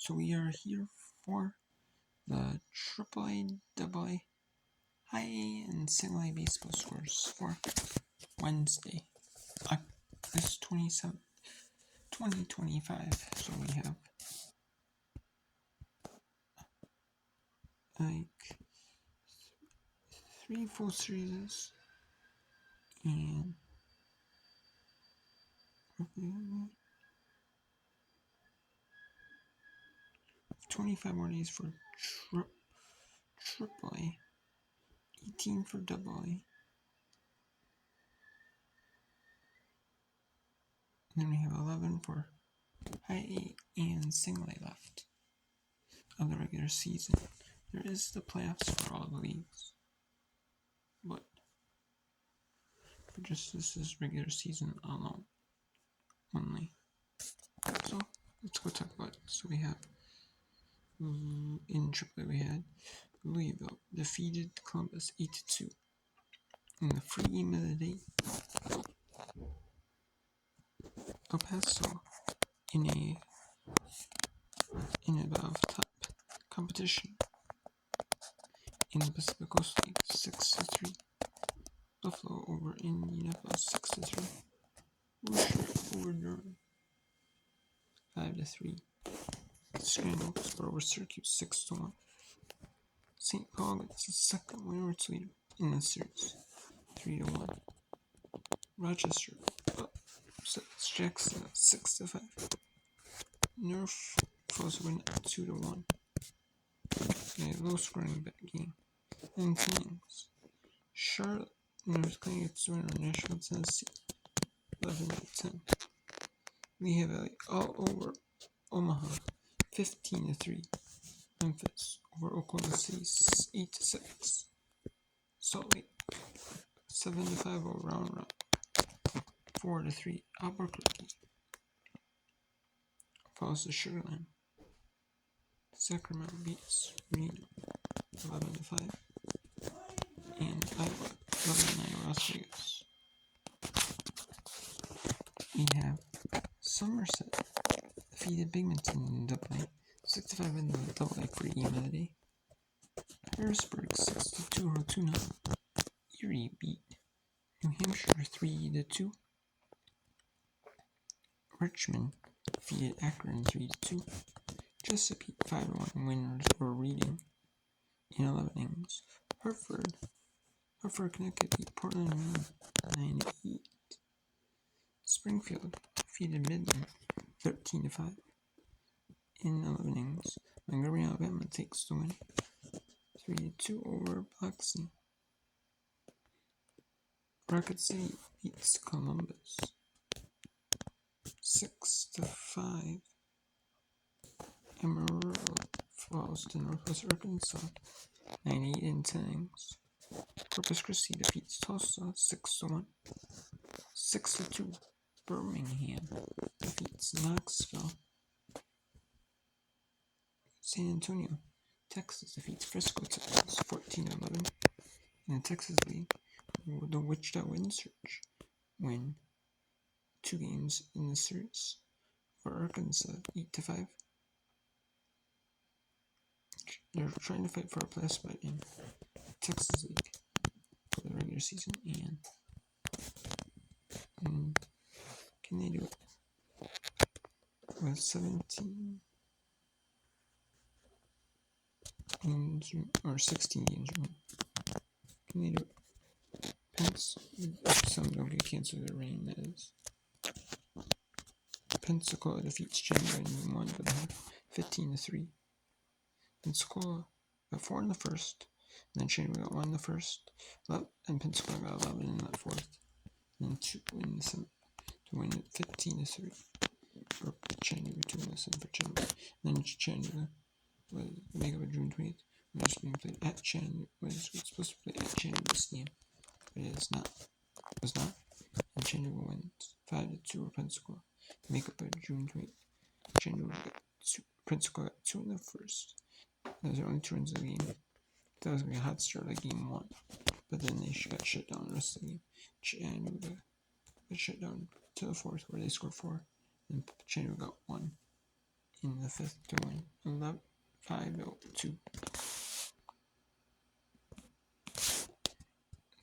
So we are here for the AAA, AA, High A, and Single A baseball scores for Wednesday, August 27th, 2025. So we have like 3 full series and 25 more days for AAA, 18 for AA, and then we have 11 for High A and Single A left of the regular season. There is the playoffs for all the leagues, but just this is regular season alone only. So let's go talk about it. So we have in AAA we had Louisville defeated Columbus 8-2 in the free game of the day. El Paso in above top competition in the Pacific Coast League 6-3. Buffalo over Indianapolis 6-3. Worcester over Durham 5-3. Scranton over Syracuse 6-1. St. Paul gets the second winner leader in the series 3-1. Rochester upsets Jackson 6-5. Norfolk win 2-1. A low scoring game. And Kings. Charlotte North Carolina gets the winner on Nashville, Tennessee 11-10. Lehigh Valley all over Omaha 15-3. Memphis over Oklahoma City 8-6. Salt Lake 7-5 over Round Rock 4-3. Albuquerque falls to Sugarland. Sacramento beats Reno 11-5. And Iowa 11-9 Las Vegas. We have Somerset defeated Binghamton in AA 6-5 in the AA free game of the day. Harrisburg 6-2 Altoona. Erie beat New Hampshire 3-2. Richmond defeated Akron 3-2. Chesapeake 5-1 winners were Reading in 11 innings. Hartford, Connecticut beat Portland, Maine 9-8. Springfield defeated Midland 13-5 in 11 innings. Montgomery, Alabama takes the win 3-2 over Biloxi. Rocket City beats Columbus 6-5. Amarillo falls to Northwest Arkansas 9-8 in 10 innings. Corpus Christi defeats Tulsa 6-1. 6-2. Birmingham defeats Knoxville. San Antonio, Texas defeats Frisco, Texas 14-11. In the Texas League, the Wichita Windsurge win 2 games in the series for Arkansas 8-5. They're trying to fight for a playoff spot in Texas League for the regular season, and can they do it with 17 games or 16 games remaining? Can they do it? Pence, some don't get canceled the rain, that is. Pensacola defeats January in 1 for the half 15-3. Pensacola got 4 in the first, and then January got 1 in the first, and Pensacola got 11 in that fourth, and then 2 in the seventh to win it 15-3 for January, 2 in the seventh for January. And then January was the makeup of June 20th, was being played at Chattanooga, was supposed to play at Chattanooga Stadium, but it is not. It was not. And Chattanooga wins 5-2 over Pensacola. Makeup of June 20th. Chattanooga got 2. Pensacola got 2 in the first. Those are only 2 runs of the game. That was going to be a hot start like game 1. But then they got shut down the rest of the game. Chattanooga got shut down to the fourth where they scored 4. And Chattanooga got 1 in the 5th to win 5-2.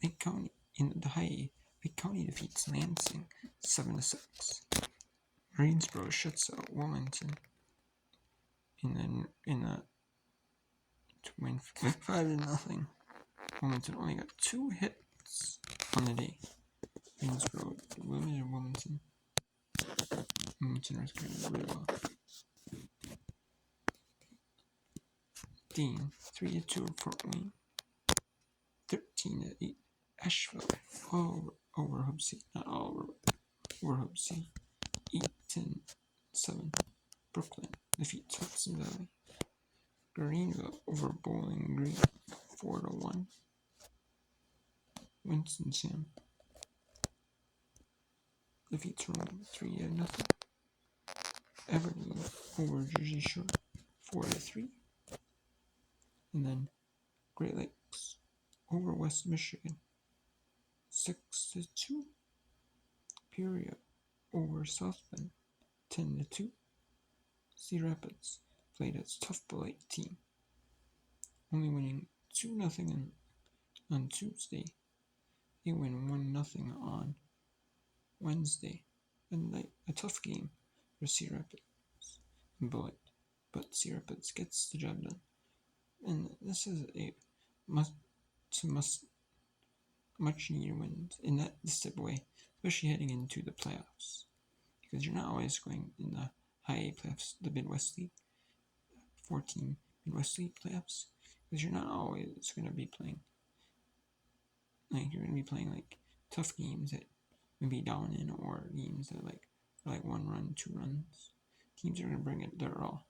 Lake County in the high A. Lake County defeats Lansing 7-6. Greensboro shuts out Wilmington in the to win 5-0. Wilmington only got 2 hits on the day. Greensboro, Wilmington was going really well. Dean 3-2 Fort Wayne. 13-8 Asheville over Hub C, not all over Hub C. 8-7 Brooklyn defeats Hudson Valley. Greenville over Bowling Green 4-1. Winston-Salem defeats Rome 3-0. Aberdeen over Jersey Shore 4-3. And then Great Lakes over West Michigan 6-2. Peoria over South Bend 10-2. Cedar Rapids played its tough but light team, only winning 2-0 on Tuesday. They win 1-0 on Wednesday. A tough game for Cedar Rapids and Bullitt, but Cedar Rapids gets the job done. And this is a much needed win in this type of way, especially heading into the playoffs, because you're not always going in the high A playoffs, the Midwest League, 4-team Midwest League playoffs, because you're not always going to be playing. You're going to be playing tough games that maybe down in, or games that are 1 run, 2 runs. Teams are going to bring it their all,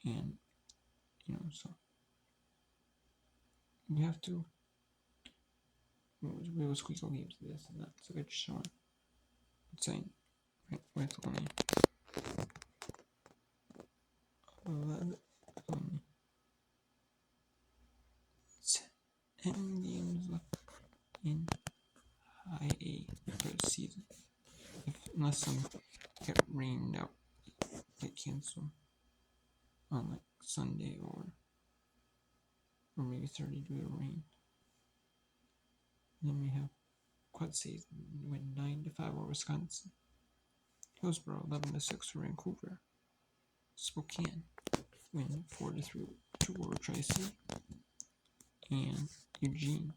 and so you have to. We will squeeze all games to this and that, so it's showing. It's saying with only 10 games left in high A for the season. Unless some get rained out, get canceled on Sunday or maybe 30 due to rain. And then we have Quad Cities win 9-5 over Wisconsin. Hillsboro 11-6 for Vancouver. Spokane win 4-3 over Tri-City. And Eugene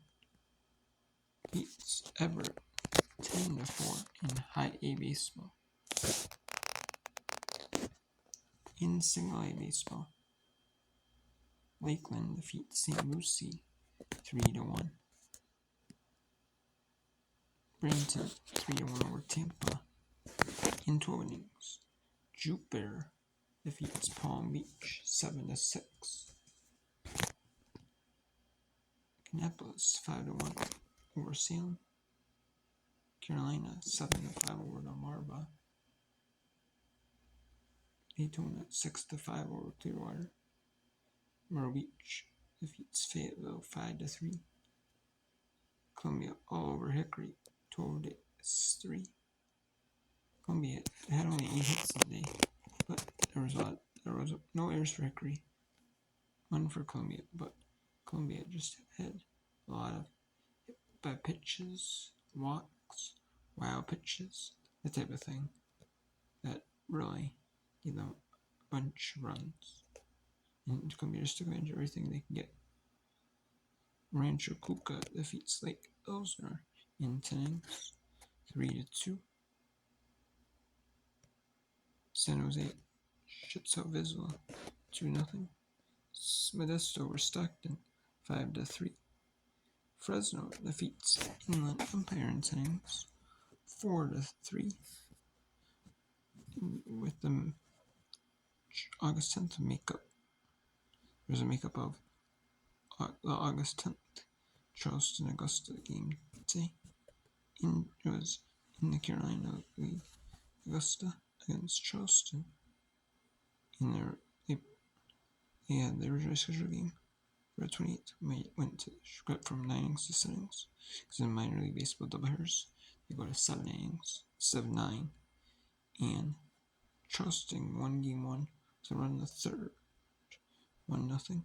beats Everett 10-4 in high A baseball. In single A baseball, Lakeland defeats St. Lucie 3-1. Bradenton 3-1 over Tampa. In 12 innings, Jupiter defeats Palm Beach 7-6. Kannapolis 5-1 over Salem. Carolina 7-5 over Delmarva. Daytona 6-5 over Clearwater. Myrtle Beach defeats Fayetteville 5-3. Columbia all over Hickory 12-3. Columbia had only 8 hits that day, but there was no errors for Hickory, 1 for Columbia, but Columbia just had a lot of hit by pitches, walks, wild pitches, that type of thing that really gave them a bunch of runs. And Columbia just took advantage of everything they can get. Rancho Cuca defeats Lake Elsinore in 10 innings, 3-2. San Jose shuts out Vizsla 2-0. Modesto over Stockton 5-3. Fresno defeats Inland Empire in 10 innings, 4-3. With the August 10th makeup. There's a makeup of the August 10th Charleston Augusta game today. It was in the Carolina League. Augusta against Charleston. They had the original schedule game for the 28th. Went to cut from 9 innings to 7 innings. Because in minor league baseball doubleheaders, they go to 7 innings, 7-9. And Charleston won game 1, So run the third, 1-0,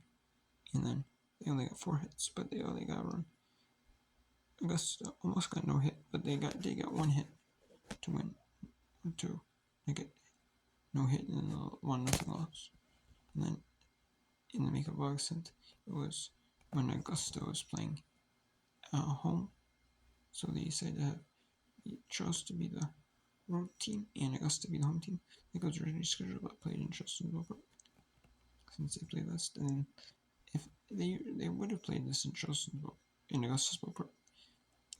and then they only got 4 hits, but they only got run. Augusta almost got no hit, but they got 1 hit to win. 2. They get no hit in the 1-0 loss. And then in the makeup of August 10th, it was when Augusta was playing at home. So they decided to have Charles to be the road team and Augusta to be the home team. It was originally scheduled but played in Charlestonville Park since they played last. And if they would have played this in Charlestonville in Augusta's ballpark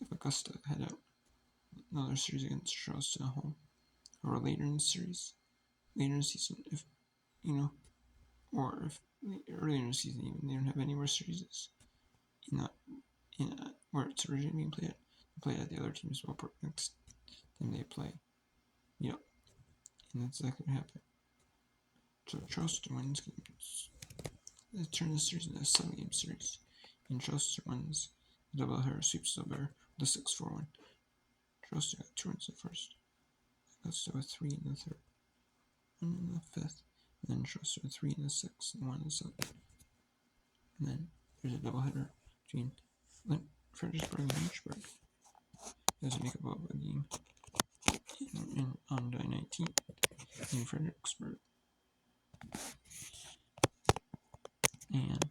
if Augusta had another series against Charleston at home, or later in the series, later in the season, if or if earlier in the season even they don't have any more series where it's originally being played. They play at the other team's ballpark next time they play. Yep, and that's exactly what happened. So Charleston wins games. They turn the series into a 7-game series, and Charleston wins the doubleheader, sweeps the bear with a 6-4 win. Charleston got 2 wins in the first, Augusta with 3 in the third, 1 in the fifth, and then Charleston with 3 in the sixth and 1 in the seventh. And then there's a doubleheader between Fredericksburg and Lynchburg. There's a makeup of a game on July 19th in Fredericksburg. And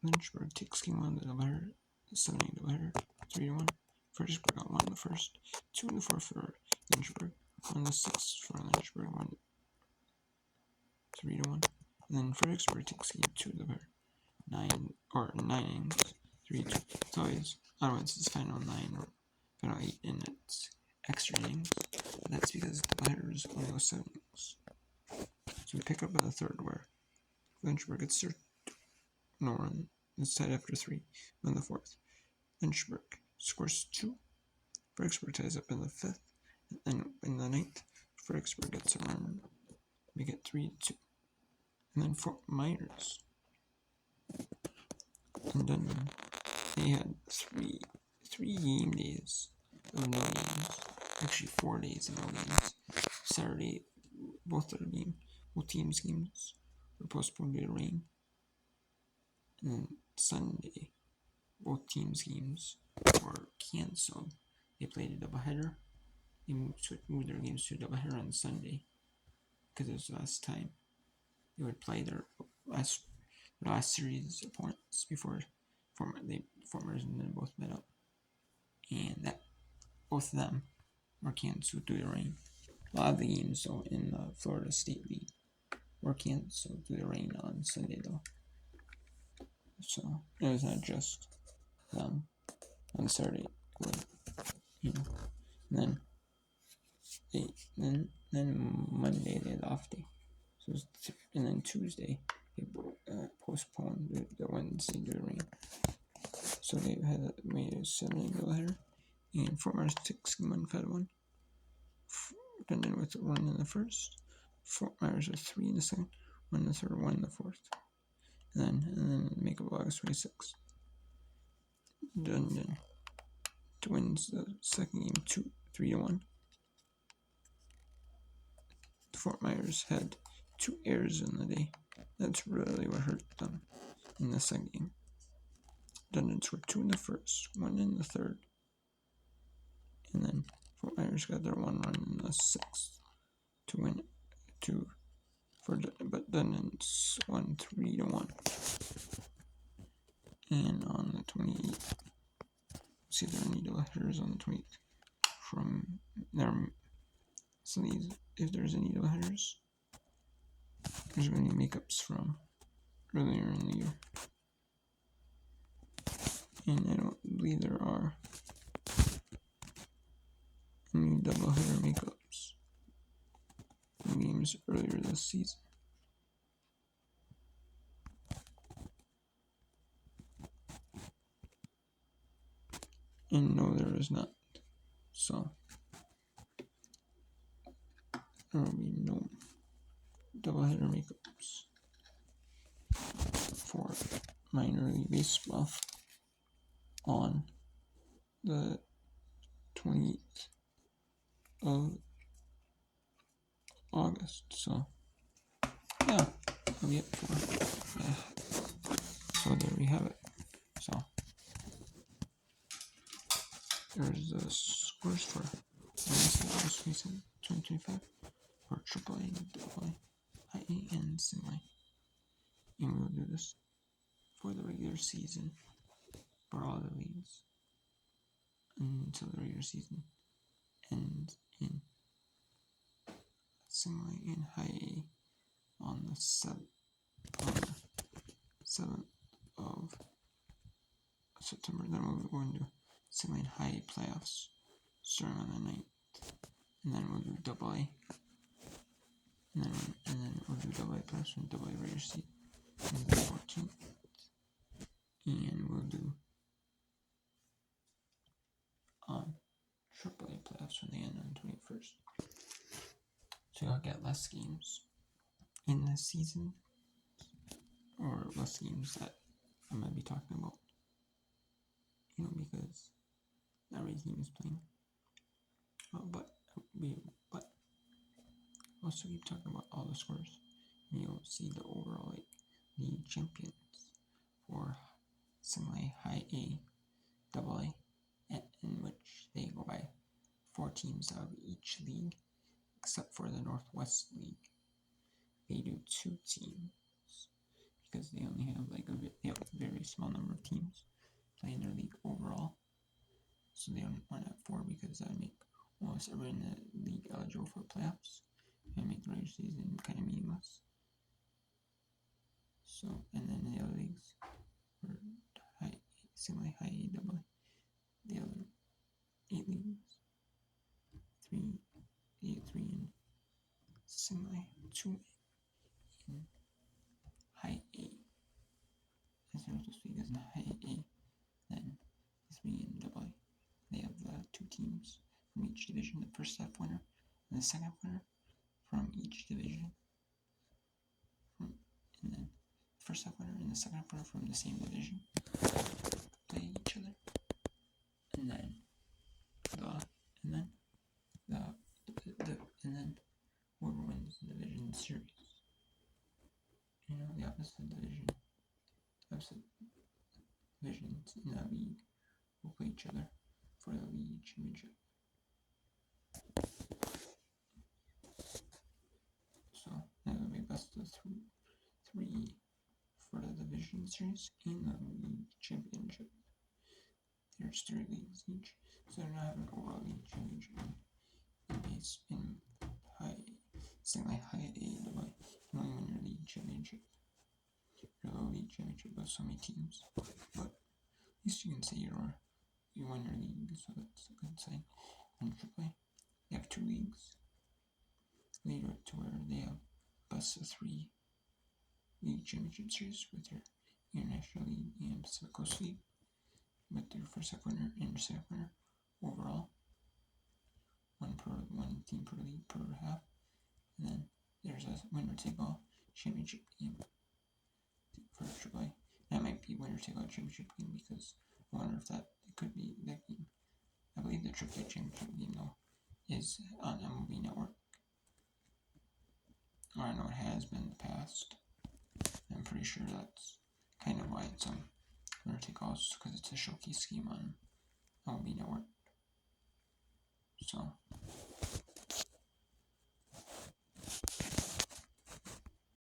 Lynchburg takes game 1 of the doubleheader, 7-game doubleheader, 3-1. Fredericksburg got 1 in the first, 2 in the fourth for Lynchburg, 1 in the sixth for Lynchburg, 3-1. And then Fredericksburg takes game 2 of the doubleheader, 9 innings, 3-2. It's always, otherwise it's final 9 or final 8 and it's extra innings. But that's because the doubleheaders only go 7 innings. So we pick up in the third where Lynchburg gets their no run. It's tied after 3 in the fourth. Lynchburg scores 2. Fredericksburg ties up in the fifth. And in the ninth, Fredericksburg gets a run. We get 3-2. And then Fort Myers and Dunedin, they had three game days of no games. Actually 4 days of no games. Saturday, both teams' games were postponed due to rain. And then Sunday, both teams' games were canceled. They played a doubleheader. They moved their games to a doubleheader on Sunday because it was the last time they would play their last series opponents before Fort Myers and then both met up, and that both of them were canceled due to rain. A lot of the games though in the Florida State League were canceled due to rain on Sunday though. So it was not just them on Saturday, And then Monday they had off day. So and then Tuesday they postponed the Wednesday due to rain. So they had made a 7-inning doubleheader, and Fort Myers takes game 1, 5-1. Dunedin with 1 in the first. Fort Myers with 3 in the second, 1 in the third, 1 in the fourth. And then make up August 26th. Dunedin wins the second game 3-1. Fort Myers had 2 errors in the day. That's really what hurt them in the second game. Dunedin scored 2 in the first, 1 in the third, and then Fort Myers got their 1 run in the sixth to win but Dunedin won 3-1. And on the 28th, see if there are any doubleheaders on the 28th from there. If there's any doubleheaders, there's going to be makeups from earlier in the year. And I don't believe there are any doubleheader makeups in games earlier this season. And no, there is not. So there will be no doubleheader makeups for minor league baseball on the 28th of August. So be it for. So there we have it. So there's the scores for most recent 2025 for AAA, AA, IA, and Semi. And we will do this for the regular season for all the leagues until the regular season ends in Semi and High A on the 7th of September. Then we'll go into Semi and High A playoffs starting on the 9th. And then we'll do AA. And then we'll do AA playoffs and AA regular season on the 14th. And we'll do AAA playoffs when they end on the 21st. So you'll get less games in the season, or less games that I might be talking about, because not every team is playing. But also keep talking about all the scores, and you'll see the overall league champions for Semi, High A, AA, in which they go by 4 teams out of each league, except for the Northwest League. They do 2 teams because they only have they have a very small number of teams playing their league overall. So they only want to have 4 because that make almost everyone in the league eligible for playoffs and make the regular season kind of meaningless. So, and then the other leagues for Semi, High A, AA, the other 8 leagues, 3 in Semi, 2 in High A. As the Northwest League is in High A, then 3 in AA. They have 2 teams from each division, the first half winner and the second half winner from each division. And then the first half winner and the second half winner from the same division play each other. And then whoever wins the division series, the opposite divisions in that league will play each other for the league championship. So that will be best of 3 for the division series and the league championship. There's 3 leagues each, so they're not having an overall league championship in Semi, High A, AA. You only win your league championship. Your little league championship with so many teams, but at least you can say you won your league, so that's a good sign. In AAA, they have 2 leagues later to where they have best of 3 league championship series with your International League and Pacific Coast League, with your first half winner and your second winner overall. One team per league per half, and then there's a winner take all championship game for AAA. That might be winner take all championship game because I wonder if it could be that game. I believe the AAA championship game though is on MLB Network. Or I know it has been in the past. I'm pretty sure that's kind of why it's on winner take all, because it's a showcase game on MLB Network. So